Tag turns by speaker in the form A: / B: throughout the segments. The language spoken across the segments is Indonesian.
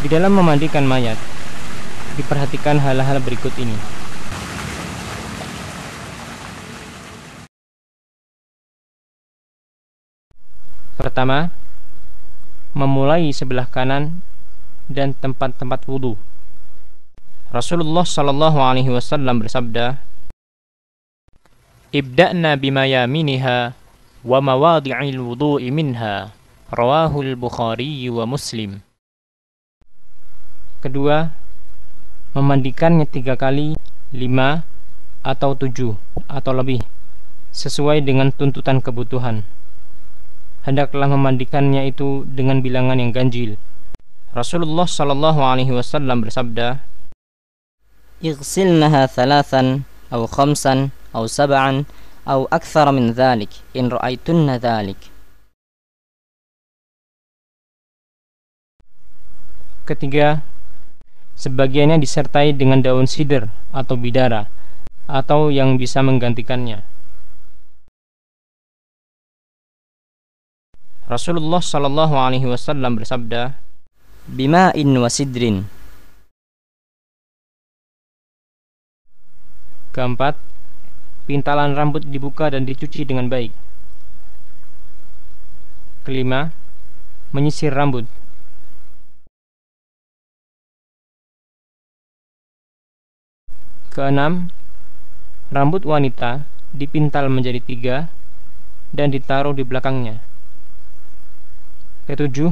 A: Di dalam memandikan mayat, diperhatikan hal-hal berikut ini. Pertama, memulai sebelah kanan dan tempat-tempat wudu. Rasulullah sallallahu alaihi wasallam bersabda, "Ibda'na bima yaminiha wa mawadhi'il wudu'i minha." Rawahul Bukhari wa Muslim. Kedua, memandikannya 3 kali, 5 atau 7 atau lebih, sesuai dengan tuntutan kebutuhan. Hendaklah memandikannya itu dengan bilangan yang ganjil. Rasulullah sallallahu alaihi wasallam bersabda,
B: "Ighsilnaha 3 atau 5 atau 7 atau akthar min dhalik in ra'aytunna dhalik."
A: Ketiga, sebagiannya disertai dengan daun sidr atau bidara atau yang bisa menggantikannya. Rasulullah sallallahu alaihi wasallam bersabda,
B: "Bima'in wa sidrin."
A: Keempat, pintalan rambut dibuka dan dicuci dengan baik. Kelima, menyisir rambut. Keenam, rambut wanita dipintal menjadi 3 dan ditaruh di belakangnya. Ketujuh,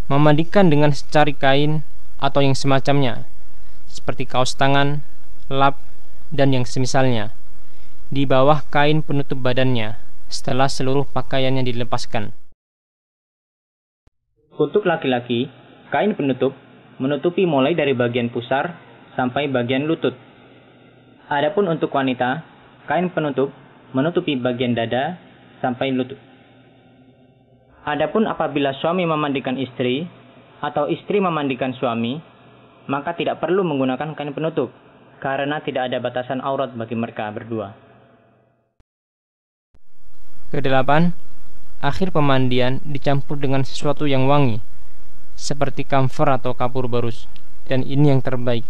A: memandikan dengan secari kain atau yang semacamnya, seperti kaos tangan, lap, dan yang semisalnya, di bawah kain penutup badannya setelah seluruh pakaiannya dilepaskan. Untuk laki-laki, kain penutup menutupi mulai dari bagian pusar sampai bagian lutut. Adapun untuk wanita, kain penutup menutupi bagian dada sampai lutut. Adapun apabila suami memandikan istri atau istri memandikan suami, maka tidak perlu menggunakan kain penutup karena tidak ada batasan aurat bagi mereka berdua. Kedelapan, akhir pemandian dicampur dengan sesuatu yang wangi seperti kamfer atau kapur barus, dan ini yang terbaik.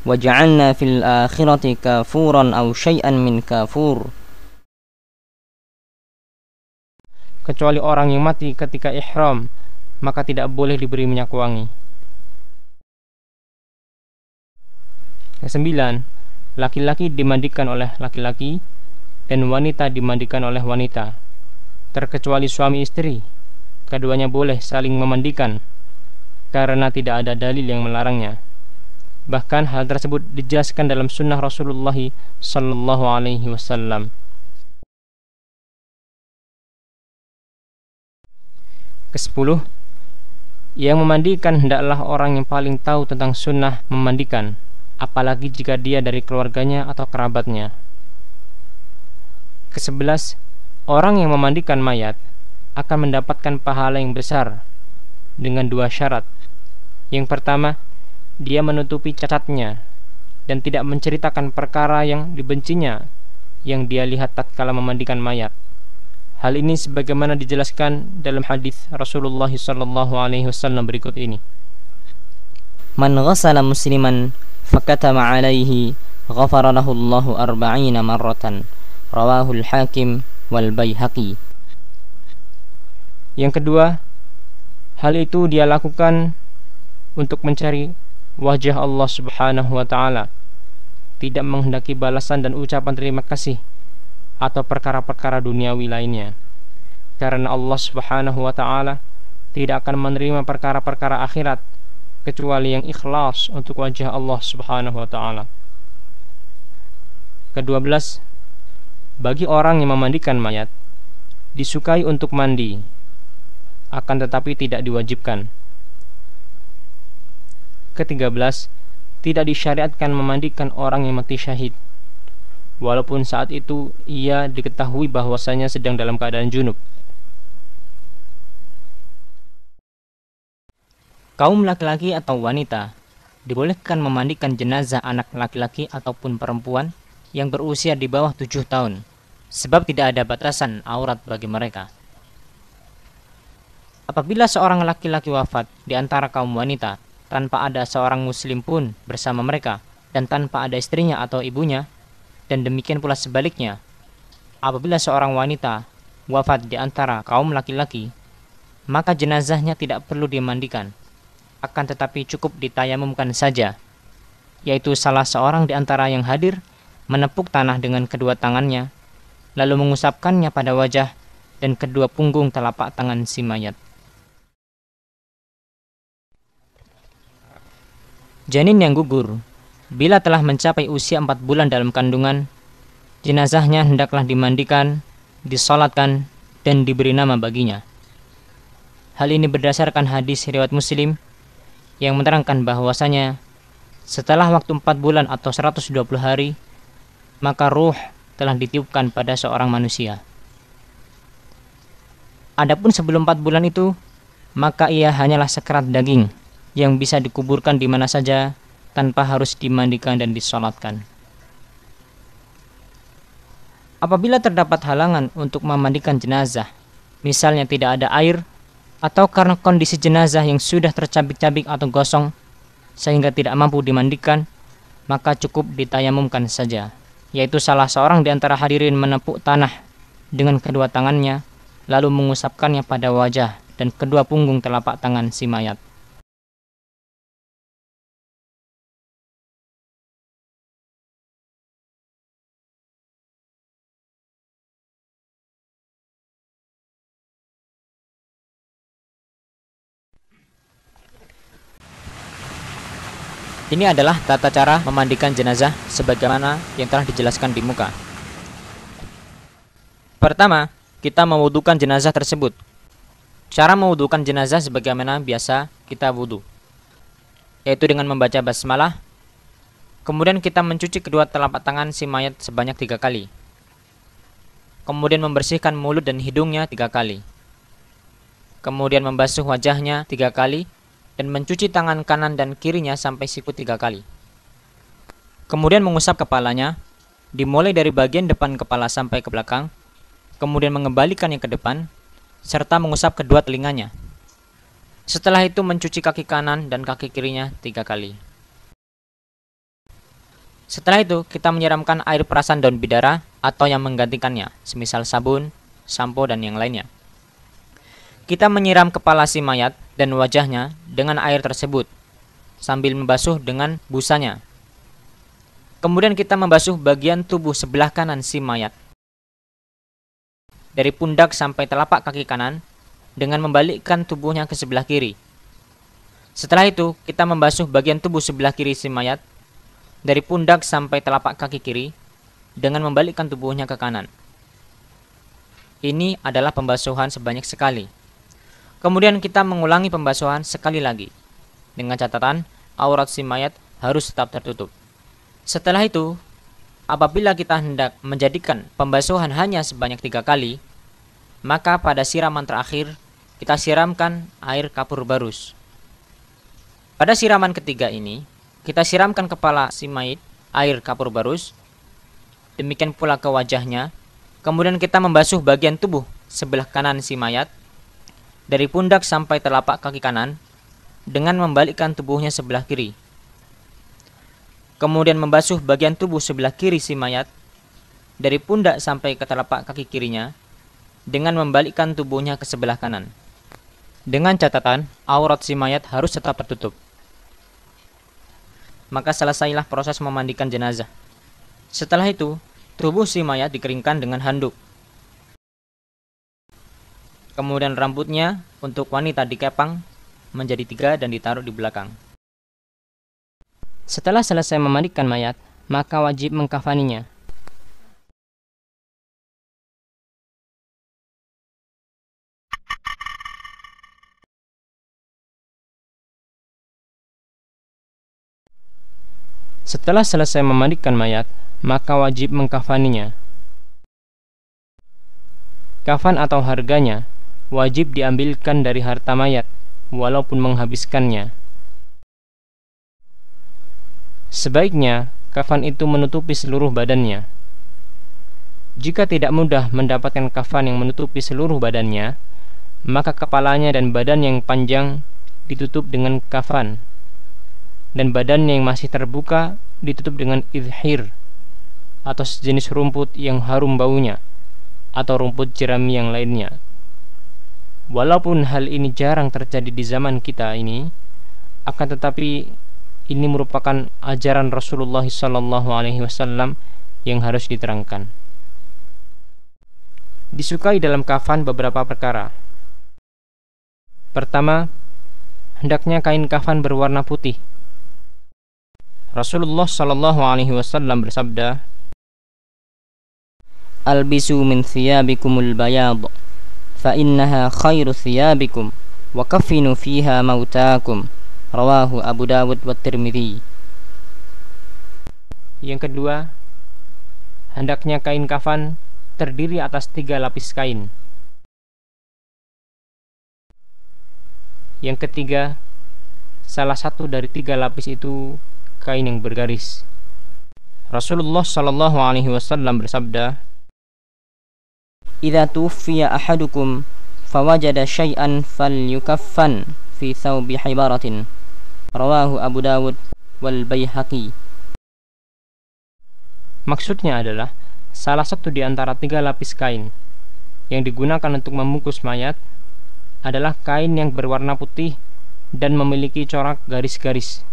B: "Waja'alna fil akhirati kafuran aw syai'an min kafur."
A: Kecuali orang yang mati ketika ihram, maka tidak boleh diberi minyak wangi. Kesembilan, laki-laki dimandikan oleh laki-laki dan wanita dimandikan oleh wanita, terkecuali suami istri. Keduanya boleh saling memandikan karena tidak ada dalil yang melarangnya. Bahkan hal tersebut dijelaskan dalam sunnah Rasulullah sallallahu alaihi wasallam. Kesepuluh, yang memandikan hendaklah orang yang paling tahu tentang sunnah memandikan, apalagi jika dia dari keluarganya atau kerabatnya. Kesebelas, orang yang memandikan mayat akan mendapatkan pahala yang besar dengan 2 syarat. Yang pertama, dia menutupi cacatnya dan tidak menceritakan perkara yang dibencinya yang dia lihat tatkala memandikan mayat. Hal ini sebagaimana dijelaskan dalam hadis Rasulullah sallallahu alaihi wasallam berikut ini.
B: "Man ghassala musliman fakatama alaihi ghafara lahu Allahu 40 marratan." Rawahul Hakim wal Baihaqi.
A: Yang kedua, hal itu dia lakukan untuk mencari wajah Allah subhanahu wa ta'ala, tidak menghendaki balasan dan ucapan terima kasih atau perkara-perkara duniawi lainnya, karena Allah subhanahu wa ta'ala tidak akan menerima perkara-perkara akhirat kecuali yang ikhlas untuk wajah Allah subhanahu wa ta'ala. Ke-12, bagi orang yang memandikan mayat disukai untuk mandi, akan tetapi tidak diwajibkan. Ke-13, tidak disyariatkan memandikan orang yang mati syahid, walaupun saat itu ia diketahui bahwasanya sedang dalam keadaan junub.
B: Kaum laki-laki atau wanita dibolehkan memandikan jenazah anak laki-laki ataupun perempuan yang berusia di bawah 7 tahun, sebab tidak ada batasan aurat bagi mereka. Apabila seorang laki-laki wafat di antara kaum wanita tanpa ada seorang muslim pun bersama mereka dan tanpa ada istrinya atau ibunya, dan demikian pula sebaliknya, apabila seorang wanita wafat di antara kaum laki-laki, maka jenazahnya tidak perlu dimandikan, akan tetapi cukup ditayamumkan saja, yaitu salah seorang di antara yang hadir menepuk tanah dengan kedua tangannya, lalu mengusapkannya pada wajah dan kedua punggung telapak tangan si mayat. Janin yang gugur, bila telah mencapai usia 4 bulan dalam kandungan, jenazahnya hendaklah dimandikan, disolatkan, dan diberi nama baginya. Hal ini berdasarkan hadis riwayat Muslim yang menerangkan bahwasanya setelah waktu 4 bulan atau 120 hari, maka ruh telah ditiupkan pada seorang manusia. Adapun sebelum 4 bulan itu, maka ia hanyalah sekerat daging yang bisa dikuburkan di mana saja tanpa harus dimandikan dan disolatkan. Apabila terdapat halangan untuk memandikan jenazah, misalnya tidak ada air, atau karena kondisi jenazah yang sudah tercabik-cabik atau gosong sehingga tidak mampu dimandikan, maka cukup ditayamumkan saja, yaitu salah seorang di antara hadirin menepuk tanah dengan kedua tangannya, lalu mengusapkannya pada wajah dan kedua punggung telapak tangan si mayat. Ini adalah tata cara memandikan jenazah sebagaimana yang telah dijelaskan di muka. Pertama, kita mewudukan jenazah tersebut. Cara mewudukan jenazah sebagaimana biasa kita wudu, yaitu dengan membaca basmalah. Kemudian kita mencuci kedua telapak tangan si mayat sebanyak 3 kali. Kemudian membersihkan mulut dan hidungnya 3 kali. Kemudian membasuh wajahnya 3 kali. Dan mencuci tangan kanan dan kirinya sampai siku 3 kali. Kemudian mengusap kepalanya, dimulai dari bagian depan kepala sampai ke belakang, kemudian mengembalikannya ke depan, serta mengusap kedua telinganya. Setelah itu mencuci kaki kanan dan kaki kirinya 3 kali. Setelah itu kita menyiramkan air perasan daun bidara atau yang menggantikannya, semisal sabun, sampo, dan yang lainnya. Kita menyiram kepala si mayat dan wajahnya dengan air tersebut sambil membasuh dengan busanya. Kemudian kita membasuh bagian tubuh sebelah kanan si mayat dari pundak sampai telapak kaki kanan dengan membalikkan tubuhnya ke sebelah kiri. Setelah itu kita membasuh bagian tubuh sebelah kiri si mayat dari pundak sampai telapak kaki kiri dengan membalikkan tubuhnya ke kanan. Ini adalah pembasuhan sebanyak sekali. Kemudian kita mengulangi pembasuhan sekali lagi, dengan catatan aurat si mayat harus tetap tertutup. Setelah itu, apabila kita hendak menjadikan pembasuhan hanya sebanyak 3 kali, maka pada siraman terakhir kita siramkan air kapur barus. Pada siraman ketiga ini, kita siramkan kepala si mayit air kapur barus, demikian pula ke wajahnya. Kemudian kita membasuh bagian tubuh sebelah kanan si mayat dari pundak sampai telapak kaki kanan dengan membalikkan tubuhnya sebelah kiri. Kemudian membasuh bagian tubuh sebelah kiri si mayat dari pundak sampai ke telapak kaki kirinya dengan membalikkan tubuhnya ke sebelah kanan. Dengan catatan aurat si mayat harus tetap tertutup. Maka selesailah proses memandikan jenazah. Setelah itu, tubuh si mayat dikeringkan dengan handuk. Kemudian rambutnya untuk wanita dikepang menjadi 3 dan ditaruh di belakang.
A: Setelah selesai memandikan mayat, maka wajib mengkafaninya. Setelah selesai memandikan mayat, maka wajib mengkafaninya. Kafan atau harganya wajib diambilkan dari harta mayat, walaupun menghabiskannya. Sebaiknya, kafan itu menutupi seluruh badannya. Jika tidak mudah mendapatkan kafan yang menutupi seluruh badannya, maka kepalanya dan badan yang panjang ditutup dengan kafan, dan badan yang masih terbuka ditutup dengan idhir atau sejenis rumput yang harum baunya atau rumput jerami yang lainnya. Walaupun hal ini jarang terjadi di zaman kita ini, akan tetapi ini merupakan ajaran Rasulullah SAW yang harus diterangkan. Disukai dalam kafan beberapa perkara. Pertama, hendaknya kain kafan berwarna putih. Rasulullah SAW bersabda,
C: "Albisu min thiyabikumul bayad, fa innaha khairu thiyabikum, wa kaffinu fiha mautakum." Rawahu Abu Dawud wa Tirmidzi.
A: Yang kedua, hendaknya kain kafan terdiri atas 3 lapis kain. Yang ketiga, salah satu dari 3 lapis itu kain yang bergaris. Rasulullah SAW bersabda,
C: "Idza tuwfiya ahadukum fawajada syai'an falyukaffan fi thawbi hibaratin." Rawahu Abu Dawud wal Baihaqi.
A: Maksudnya adalah salah satu di antara 3 lapis kain yang digunakan untuk membungkus mayat adalah kain yang berwarna putih dan memiliki corak garis-garis,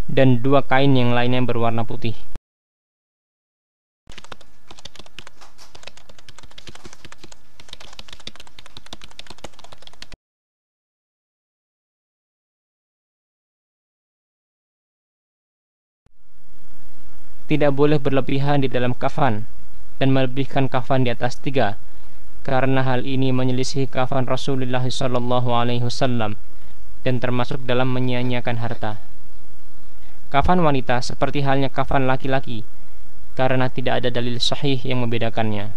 A: dan 2 kain yang lainnya berwarna putih. Tidak boleh berlebihan di dalam kafan dan melebihkan kafan di atas 3, karena hal ini menyelisih kafan Rasulullah SAW dan termasuk dalam menyia-nyiakan harta. Kafan wanita seperti halnya kafan laki-laki, karena tidak ada dalil sahih yang membedakannya.